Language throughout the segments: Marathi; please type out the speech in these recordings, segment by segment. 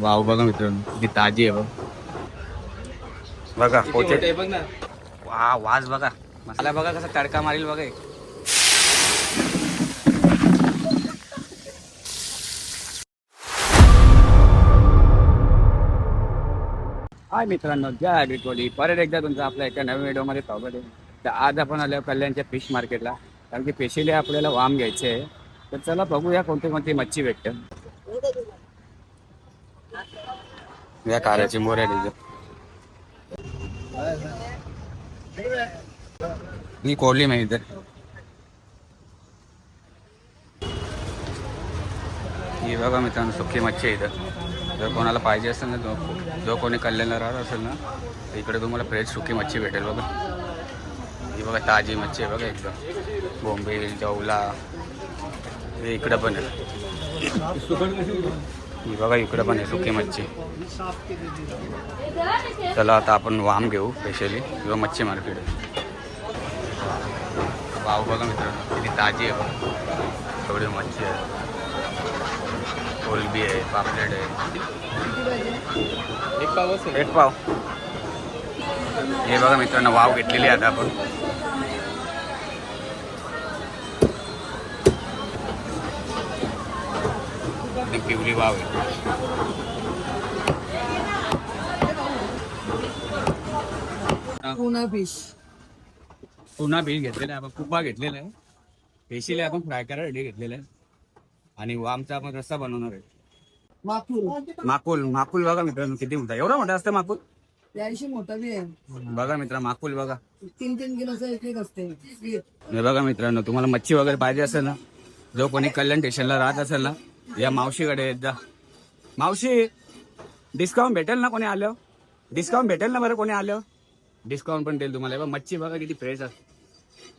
वाव बघा मित्रांनो किती ताजी आहे बघा पोचे बघ ना. वा वास बघा मसाला बघा कसा तडका मारील बघा एक. हाय मित्रांनो जय आगरी परत एकदा तुमचं आपल्या एका नवीन व्हिडिओमध्ये स्वागत आहे. तर आज आपण आलो कल्याणच्या फिश मार्केटला कारण की स्पेशली आपल्याला वाम घ्यायचे आहे. तर चला बघूया कोणती कोणती मच्छी भेटते. या कार्याची मोर आहे ही कोरली माहिती ही बघा मित्रांनो सुकी मच्छी आहे इथं. जर कोणाला पाहिजे असेल ना जो कोणी कल्याणला राहत असेल ना तर इकडे तुम्हाला फ्रेश सुकी मच्छी भेटेल बघा. ही बघा ताजी मच्छी आहे बघा एकदम बोंबील जवला हे इकडं पण आहे. ही बघा इकडं पण आहे सुकी मच्छी. चला आता आपण वाम घेऊ स्पेशली किंवा मच्छी मार्केट वाव बघा मित्रांनो किती ताजी आहे बघा. थोडी मच्छी आहे कोलबी आहे पापलेट आहे. एक पाव हे बघा मित्रांनो वाव घेतलेली आता आपण. पिवली वाव आहे. पुन्हा फिश घेतलेला आहे आपण कुपा घेतलेला आहे स्पेशली आपण फ्राय करायला घेतलेला आहे आणि वामचा आपण रस्सा बनवणार आहे. माकुल माकुल बघा मित्रांनो किती मोठा एवढा मोठा असतं माकुल. मोठा बी आहे बघा मित्र माकुल बघा 3-3 किलोचा एक असते. हे बघा मित्रांनो तुम्हाला मच्छी वगैरे पाहिजे असेल ना जो कोणी कल्याण स्टेशनला राहत असेल ना या मावशीकडे एकदा. मावशी डिस्काउंट भेटेल ना कोणी आलं डिस्काउंट भेटेल ना बरं कोणी आलं डिस्काउंट पण देईल तुम्हाला. मच्छी बघा किती फ्रेश असते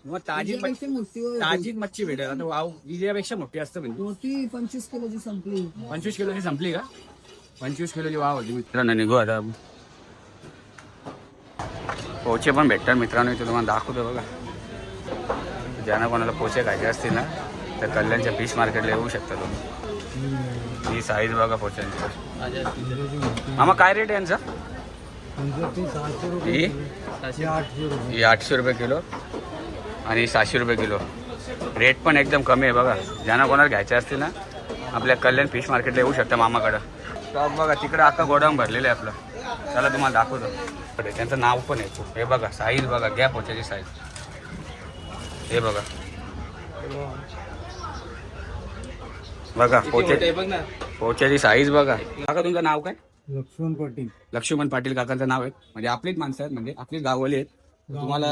मग ताजी ताजी मच्छी भेटेल. आता वाव हिच्यापेक्षा मोठी असतं म्हणजे मोठी 25 किलोची संपली. 25 किलोची संपली का 25 किलोची वाव होती मित्रांनो. निघू आता पोचे पण भेटतात मित्रांनो इथे तुम्हाला दाखवतो बघा. ज्यांना कोणाला पोचे खायचे असतील ना तर कल्याणच्या फिश मार्केटला येऊ शकता तुम्ही. ही साईज बघा पोच्यांची. आम्हा काय रेट आहे यांचा. ही 800 रुपये किलो आणि 700 रुपये किलो. रेट पण एकदम कमी आहे बघा. ज्यांना कोणाला घ्यायचे असतील ना आपल्या कल्याण फिश मार्केटला येऊ शकता मामाकडं. स्टॉक बघा तिकडं अख्खा गोडाऊन भरलेलं आहे आपलं. त्याला तुम्हाला दाखवतो त्यांचं नाव पण आहे. हे बघा साईज बघा घ्या पोच्याची साईज. हे बघा बघा पोच्याची साईज बघा. काका तुमचं नाव काय. लक्ष्मण पाटील. लक्ष्मण पाटील काकांचं नाव आहे. म्हणजे आपलीच माणसं आहेत म्हणजे आपलीच गाववाली आहेत. तुम्हाला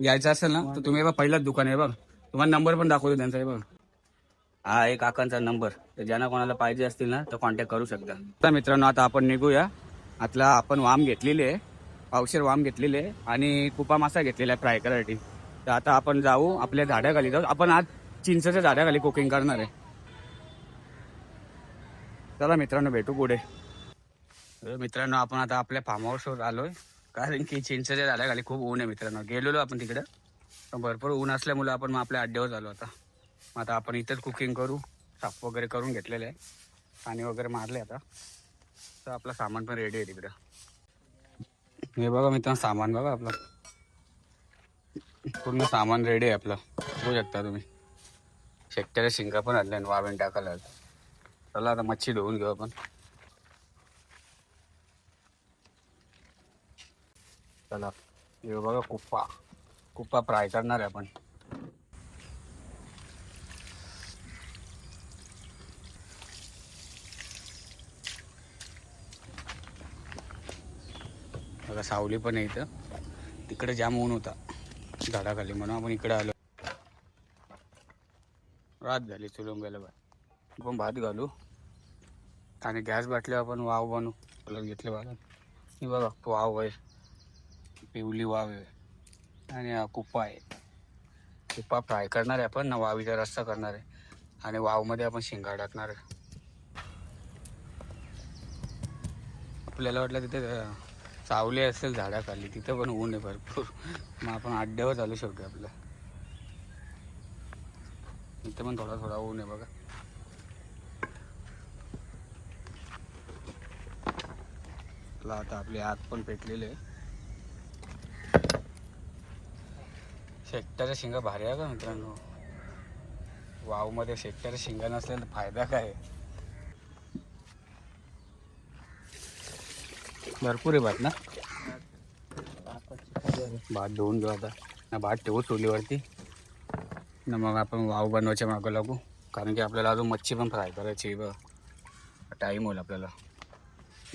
यायचं असेल ना तर तुम्ही बघा पहिलाच दुकान आहे बघ. तुम्हाला नंबर पण दाखवतो त्यांचा आहे बघ. हा एक काकांचा नंबर. तर ज्यांना कोणाला पाहिजे असतील ना तर कॉन्टॅक्ट करू शकता. तर मित्रांनो आता आपण निघूया. आतला आपण वाम घेतलेली आहे पावशेर वाम घेतलेले आहे आणि कुपा मासा घेतलेला आहे फ्राय करायसाठी. तर आता आपण जाऊ आपल्या झाडाखाली जाऊ. आपण आज चिंचेच्या झाडाखाली कुकिंग करणार आहे. चला मित्रांनो भेटू पुढे. मित्रांनो आपण आता आपल्या फार्म हाऊसवर आलोय कारण की चिंचेच्या झाडाखाली खूप ऊन आहे मित्रांनो. गेलेलो आपण तिकडं पण भरपूर ऊन असल्यामुळे आपण मग आपल्या अड्ड्यावर आलो आता. आता आपण इथंच कुकिंग करू. साफ वगैरे करून घेतलेलं आहे पाणी वगैरे मारले आता. तर आपलं सामान पण रेडी आहे तिकडं. हे बघा मित्रांनो सामान बघा आपलं पूर्ण सामान रेडी आहे आपलं. बघू शकता तुम्ही. शेकट्याच्या शिंगा पण आणल्या वावेन टाकायला. चला आता मच्छी धुवून घेऊ आपण. चला हे बघा कुप्पा कुप्पा फ्राय करणार आहे आपण. बघा सावली पण आहे इथं. तिकडे जाम ऊन होता झाडाखाली म्हणून आपण इकडे आलो. रात झाली चुलंब्याला बाय. आपण भात घालू आणि गॅस बाटल्यावर आपण वाव बनवू घेतले बघा. हे बघा वाव आहे पिवली वाव आहे आणि हा कुप्पा आहे. कुप्पा फ्राय करणार आहे आपण ना वावीचा रस्सा करणार आहे आणि वावमध्ये आपण शिंगा टाकणार आहे. आपल्याला वाटलं तिथे सावली असेल झाडाखाली तिथं पण ऊन आहे भरपूर. मग आपण अड्ड्यावर चालू शकतो आपलं. इथे पण थोडा थोडा ऊन आहे बघा. चला आता आपली आग पण पेटलेली आहे. शेकट्याच्या शिंगा भारी आहे का मित्रांनो. वावमध्ये शेकट्याच्या शिंगा नसल्या तर फायदा काय. भरपूर आहे भात ना. भात धुवून घेऊ आता ना. भात ठेवू चुलीवरती ना. मग आपण वाव बनवायच्या मागं लागू. कारण की आपल्याला अजून मच्छी पण फ्राय करायची बघ. टाईम होईल आपल्याला.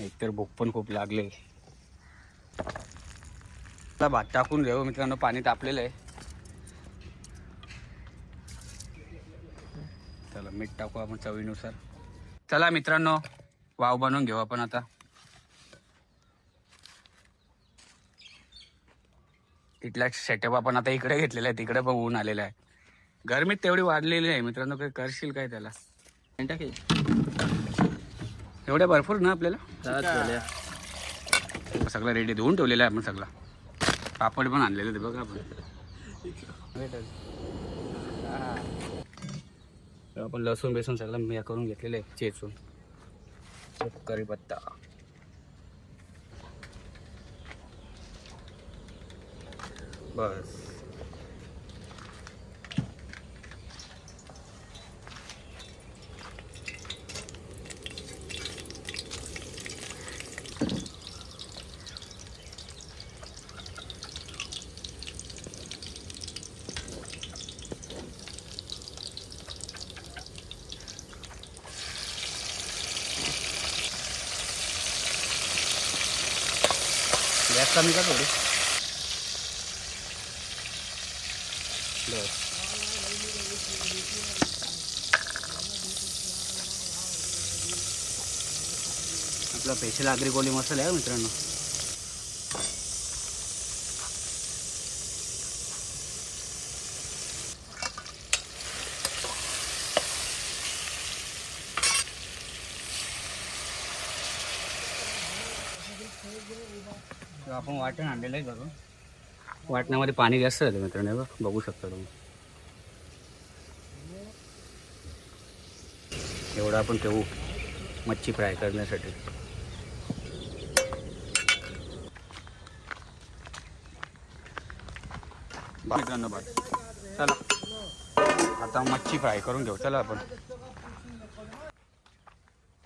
एकतर भूक पण खूप लागले. आता भात टाकून घेऊ मित्रांनो. पाणी तापलेलं आहे. चला मीठ टाकू आपण चवीनुसार. चला मित्रांनो वाव बनवून घेऊ आपण आता. इथला सेटअप आपण आता इकडे घेतलेला आहे. तिकडे पण ऊन आलेलं आहे. गरमीत तेवढी वाढलेली आहे मित्रांनो. काही करशील काय त्याला. एवढ्या भरपूर ना आपल्याला. सगळं रेडी धुवून ठेवलेलं आहे आपण. सगळं पापड पण आणलेलं ते बघा आपण. आपण लसूण बेसून सगळं मी करून घेतलेलं आहे चेचून. कढीपत्ता बस. गॅस कमी का थोडी. बस. आपला स्पेशल आगरी कोळी मसाला आहे मित्रांनो. आपण वाटण आणलेलं आहे घरून. वाटणामध्ये पाणी जास्त झालं मित्रांनो. बघू शकता तुम्ही. एवढं आपण ठेवू मच्छी फ्राय करण्यासाठी. मित्रांनो बघ. चला आता मच्छी फ्राय करून घेऊ. चला आपण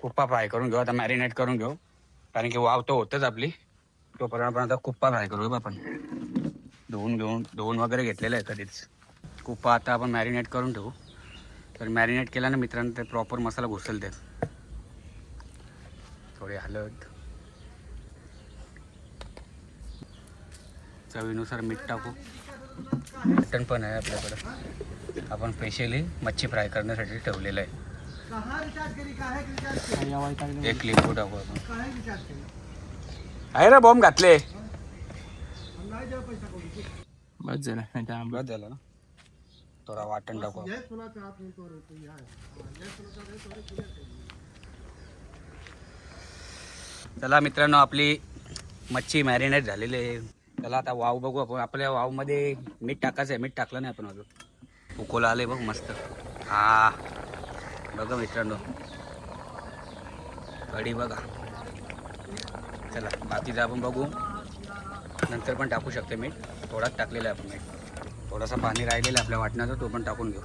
कुप्पा फ्राय करून घेऊ. आता मॅरिनेट करून घेऊ. कारण की वाव तो होतच आपली. तोपर्यंत आपण आता कुप्पा फ्राय करू. आपण धुवून वगैरे घेतलेलं आहे कधीच. कुप्पा आता आपण मॅरिनेट करून ठेवू. तर मॅरिनेट केल्यानं मित्रांनो ते प्रॉपर मसाला घुसेल त्यात. थोडी हळद, चवीनुसार मीठ टाकू. मटण पण आहे आपल्याकडं. आपण स्पेशली मच्छी फ्राय करण्यासाठी ठेवलेलं आहे. एक लिंबू टाकू आपण. आहे ना बॉम्ब घातले. बस झाला ना. थोडा वाटण टाकू. चला मित्रांनो आपली मच्छी मॅरिनेट झालेली आहे. चला आता वाव बघू आपण. आपल्या वावमध्ये मीठ टाकायचं आहे. मीठ टाकलं नाही आपण अजून. उकोला आले बघ मस्त. हा बघा मित्रांनो कढी बघा. चला बाकीचं आपण बघू. नंतर पण टाकू शकते मीठ. थोडाच टाकलेलं आहे आपण मीठ. थोडासा पाणी राहिलेलं आपल्या वाटण्याचं तो पण टाकून घेऊ.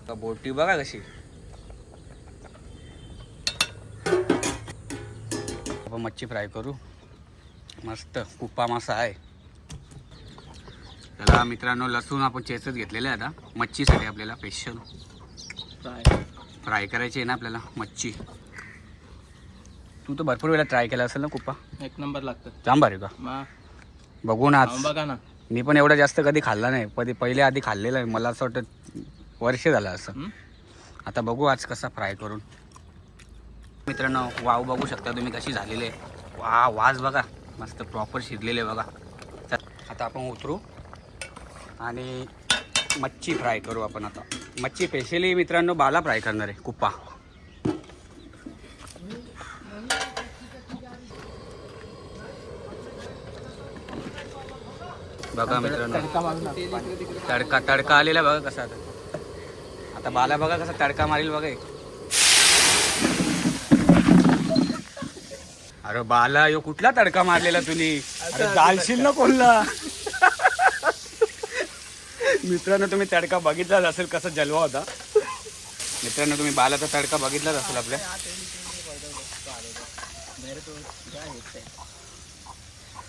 तर बोटी बघा कशी. आपण मच्छी फ्राय करू. मस्त कुप्पा मासा आहे. त्याला मित्रांनो लसूण आपण चेचत घेतलेलं आहे आता मच्छीसाठी. आपल्याला स्पेशल फ्राय करायची आहे ना आपल्याला मच्छी. तू तर भरपूर वेळा ट्राय केला असेल ना कुप्पा. एक नंबर लागतं. जाम भारी का. बघू ना आज. बघा ना. मी पण एवढं जास्त कधी खाल्ला नाही. पहिले आधी खाल्लेलं आहे. मला असं वाटतं वर्ष झालं असं. आता बघू आज कसा फ्राय करून. मित्रांनो वाव बघू शकता तुम्ही कशी झालेली आहे. वाज बघा मस्त प्रॉपर शिजलेले बघा. आता आपण उतरू आणि मच्छी फ्राय करू आपण. आता मच्छी स्पेशली मित्रांनो बाला फ्राय करणार आहे कुप्पा. बघा मित्रांनो तडका आलेला बघा कसा. आता बाला बघा कसा तडका मारील बघा. अरे बाला यो कुठला तडका मारलेला तुम्ही? अरे जालशील ना कोणला. मित्रांनो तुम्ही तडका बघितलाच असेल, कसा जलवा होता. मित्रांनो तुम्ही बालाचा तडका बघितलाच असेल आपल्या.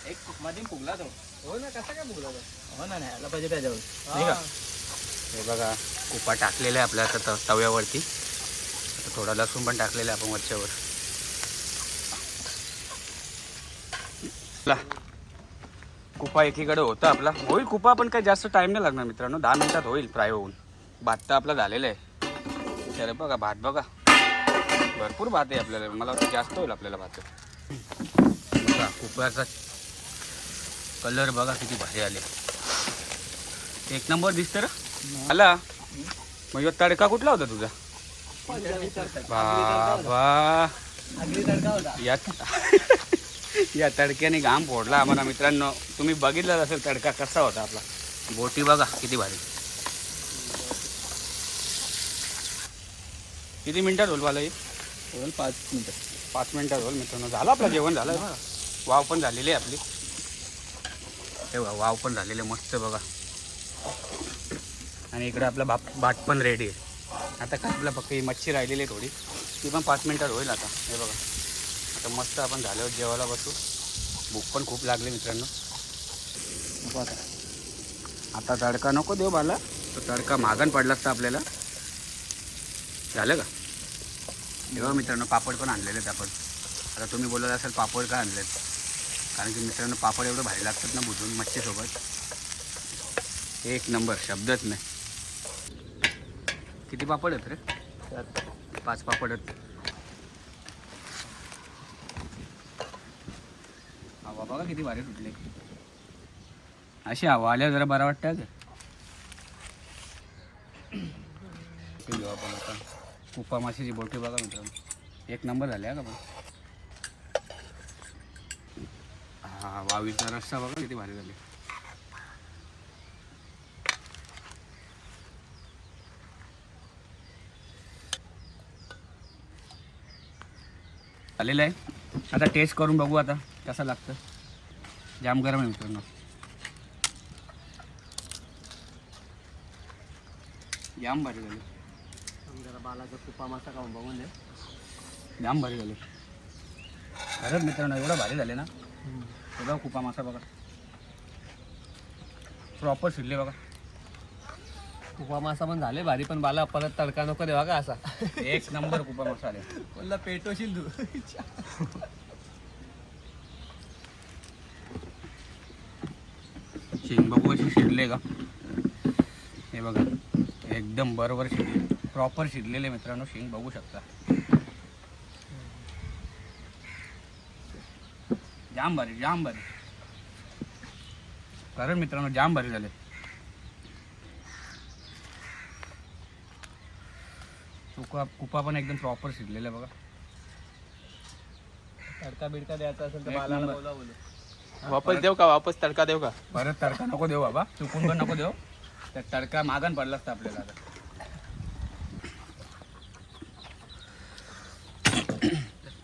एक मध्ये फुगला तो. हो ना, कसा काय बोलला? हो ना, नाही आला पाहिजे त्याच्यावर. नाही का? हे बघा कुपा टाकलेला आहे आपल्या आता तव्यावरती. आता थोडा लसूण पण टाकलेला आहे आपण वरच्यावर. कुपा एकीकडे होता आपला. होईल कुपा, पण काही जास्त टाइम नाही लागणार मित्रांनो. 10 मिनिटात होईल फ्राय होऊन. भात तर आपला झालेला आहे. तर बघा भात बघा, भरपूर भात आहे आपल्याला. मला वाटतं जास्त होईल आपल्याला भात. बघा कुपऱ्याचा कलर बघा किती भारी आले. एक नंबर दिसतं रे. आला मग ह्यो तडका कुठला होता तुझा? बाबा अगदी तडका होता. या तडक्याने घाम फोडला आम्हाला मित्रांनो. तुम्ही बघितलाच असेल तडका कसा होता आपला. बोटी बघा किती भारी. किती मिनिटात होईल मला हे? 5 मिनिटं. 5 मिनिटात होईल मित्रांनो. झालं आपलं जेवण झालं. वाव पण झालेली आहे आपली. हे बघा वाव पण झालेले मस्त बघा. आणि इकडे आपला भात पण रेडी आहे. आता काय आपला फक्त ही मच्छी राहिलेली आहे थोडी, ती पण 5 मिनिटात होईल आता. हे बघा आता मस्त आपण झाल्यावर जेवायला बसू. भूक पण खूप लागली मित्रांनो. आता तडका नको देऊ बाला, तो तडका मागण पडला असता आपल्याला. झालं का? तेव्हा मित्रांनो पापड पण आणलेले आहेत आपण. आता तुम्ही बोलत असाल पापड का आणलेत, कारण की मित्रांनो पापड एवढं भारी लागतात ना भुजून मच्छीसोबत. एक नंबर, शब्दच नाही. किती पापड आहेत रे? 5 पापड आहेत. हवा बघा किती भारी सुटले. अशी हवा आल्यावर जरा बरं वाटतं का? घेऊ आपण आता कुपा माशीची बोटी बघा मित्रांनो. एक नंबर झाले का पण. हा वावीचा रस्सा बघा किती भारी झाले. आलेलं आहे. आता टेस्ट करून बघू आता कसं लागतं. जाम गरम आहे मित्रांनो. जाम भारी झाले. जरा बालाचा कुपा मासा खाऊन बघून दे. जाम भारी झाले खरंच मित्रांनो. एवढं भारी झाले ना. बघा कुपा मासा बघा प्रॉपर शिरले बघा. कुपा मासा पण झाले भारी, पण बाला परत तडका नको देवा का असा. एक नंबर कुपा मासा आले. बोलला पेटवशील तू. शेंग बघू अशी शिरले का. हे बघा एकदम बरोबर शिरले, प्रॉपर शिरलेले मित्रांनो. शेंग बघू शकता. जाम भारी, जाम भारी कारण मित्रांनो जाम भारी झाले. कुपा पण एकदम प्रॉपर शिरलेला बघा. तडका बिडका द्यायचा असेल तर एक बाला नंबर. बोला. वापस देऊ का? वापस तडका देऊ का? परत तडका नको देऊ बाबा, चुकून पण नको देऊ. तर तडका मागण पडला असता आपल्याला. आता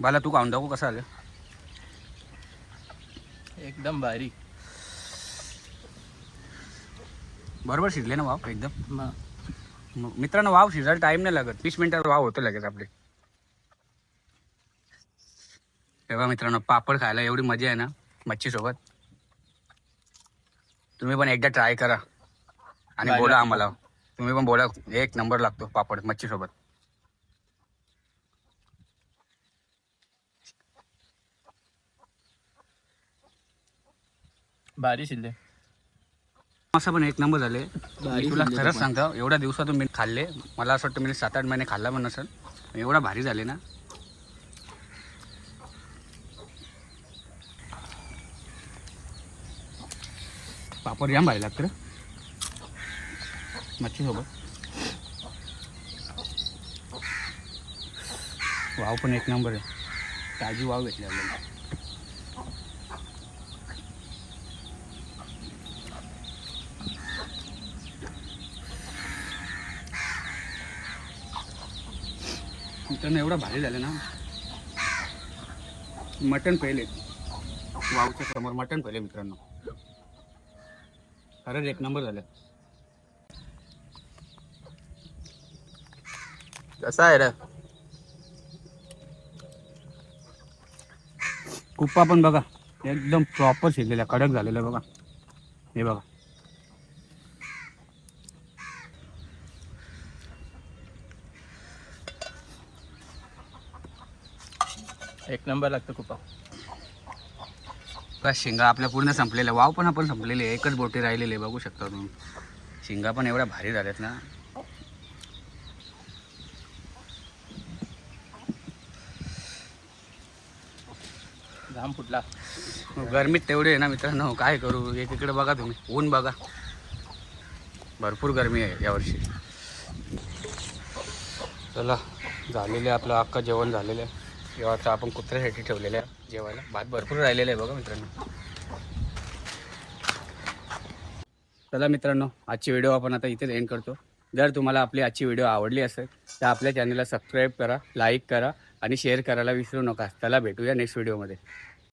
बाला तू खाऊन दाखवू कसं आलं. एकदम भारी. बरोबर शिजले ना वाव एकदम. मित्रांनो वाव शिजायला टाइम नाही लागत. 20 मिनिटात वाव होतं लगेच आपले. तेव्हा मित्रांनो पापड खायला एवढी मजा आहे ना मच्छी सोबत. तुम्ही पण एकदा ट्राय करा आणि बोला आम्हाला. तुम्ही पण बोला एक नंबर लागतो पापड मच्छी सोबत. भारी शिल्ले. असं पण एक नंबर झाले. मी तुला खरंच सांगतो एवढ्या दिवसातून मी खाल्ले. मला असं वाटतं मी 7-8 महिने खाल्ला पण नसेल. एवढा भारी झाले ना. पापड जाम भारी लागतं रे मच्छी सोबत. वाव पण एक नंबर आहे. ताजी वाव भेटली आपल्याला. मित्रांनो एवढं भारी झालं ना. मटण पहिले वावच्या समोर मटण पहिले मित्रांनो, खरंच एक नंबर झालं. कसा आहे रे? कुप्पा पण बघा एकदम प्रॉपर शिजलेला कडक झालेला बघा. हे बघा एक नंबर लागतं खूप. का शिंगा आपल्या पूर्ण संपलेल्या, वाव पण आपण संपलेले, एकच बोटी राहिलेली आहे बघू शकता तुम्ही. शिंगा पण एवढ्या भारी झाल्यात ना. घाम फुटला. गरमीत तेवढी आहे ना मित्रांनो, काय करू. एक इकडे बघा तुम्ही, ऊन बघा, भरपूर गरमी आहे यावर्षी. चला झालेलं आहे आपलं अख्खा जेवण झालेलं आहे. जेव्हा आपण कुत्र्यासाठी ठेवलेलं आहे जेवायला. भात भरपूर राहिलेलं आहे बघा मित्रांनो. चला मित्रांनो, आजची व्हिडिओ आपण आता इथेच एंड करतो. जर तुम्हाला आपली आजची व्हिडिओ आवडली असेल तर आपल्या चॅनलला सबस्क्राईब करा, लाईक करा आणि शेअर करायला विसरू नका. चला भेटूया नेक्स्ट व्हिडिओमध्ये.